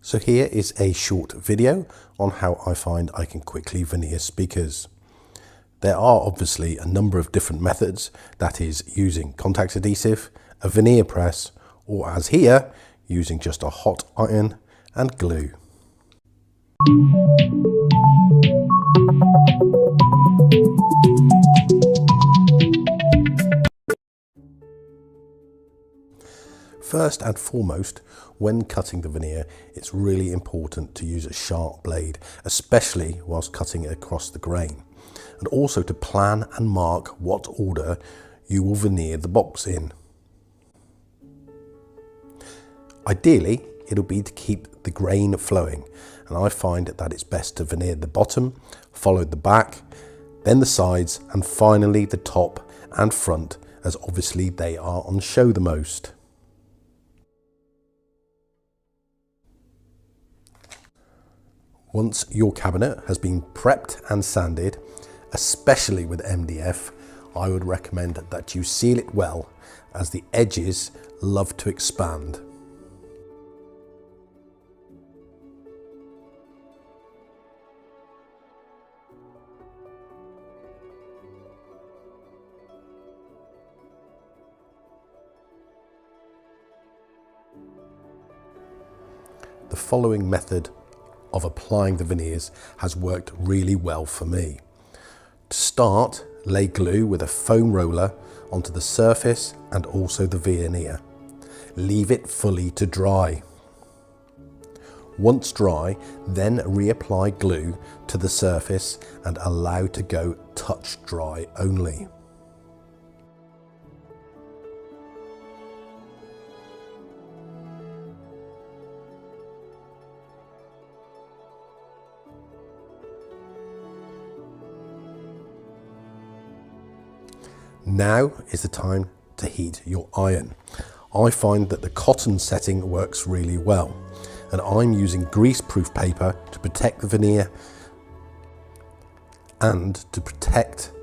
So here is a short video on how I find I can quickly veneer speakers. There are obviously a number of different methods, that is using contact adhesive, a veneer press, or as here, using just a hot iron and glue. First and foremost, when cutting the veneer, it's really important to use a sharp blade, especially whilst cutting it across the grain, and also to plan and mark what order you will veneer the box in. Ideally, it'll be to keep the grain flowing, and I find that it's best to veneer the bottom, followed the back, then the sides, and finally the top and front, as obviously they are on show the most. Once your cabinet has been prepped and sanded, especially with MDF, I would recommend that you seal it well, as the edges love to expand. The following method of applying the veneers has worked really well for me. To start, lay glue with a foam roller onto the surface and also the veneer. Leave it fully to dry. Once dry, then reapply glue to the surface and allow to go touch dry only. Now is the time to heat your iron. I find that the cotton setting works really well, and I'm using greaseproof paper to protect the veneer and to protect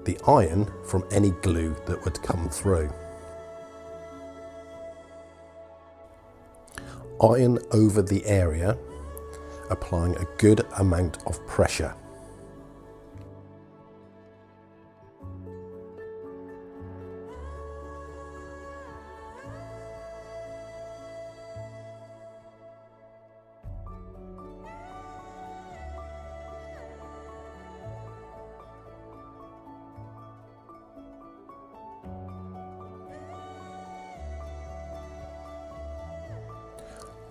the iron from any glue that would come through. Iron over the area, applying a good amount of pressure.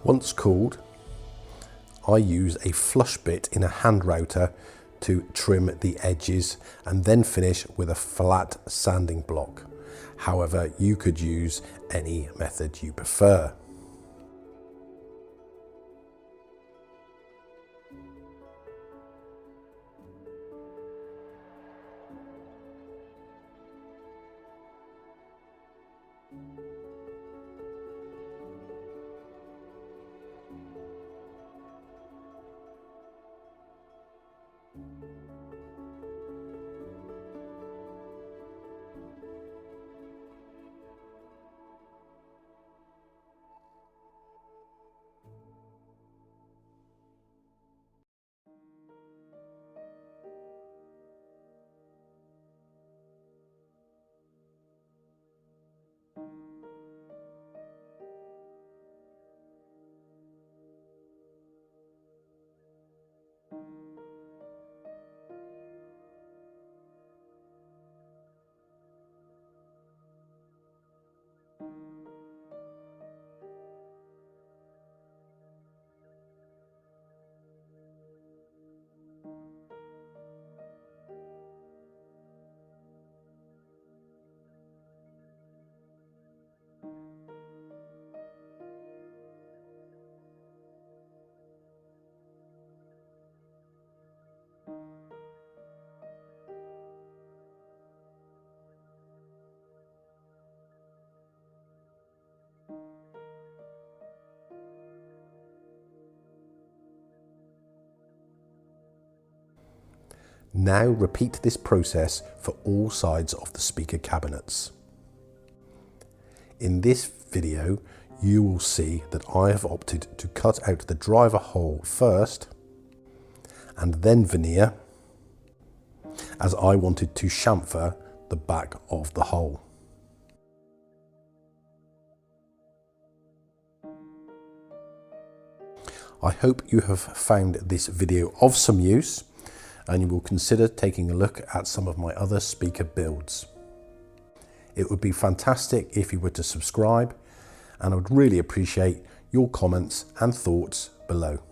Once cooled, I use a flush bit in a hand router to trim the edges and then finish with a flat sanding block. However, you could use any method you prefer. Now repeat this process for all sides of the speaker cabinets. In this video, you will see that I have opted to cut out the driver hole first and then veneer, as I wanted to chamfer the back of the hole. I hope you have found this video of some use and you will consider taking a look at some of my other speaker builds. It would be fantastic if you were to subscribe, and I would really appreciate your comments and thoughts below.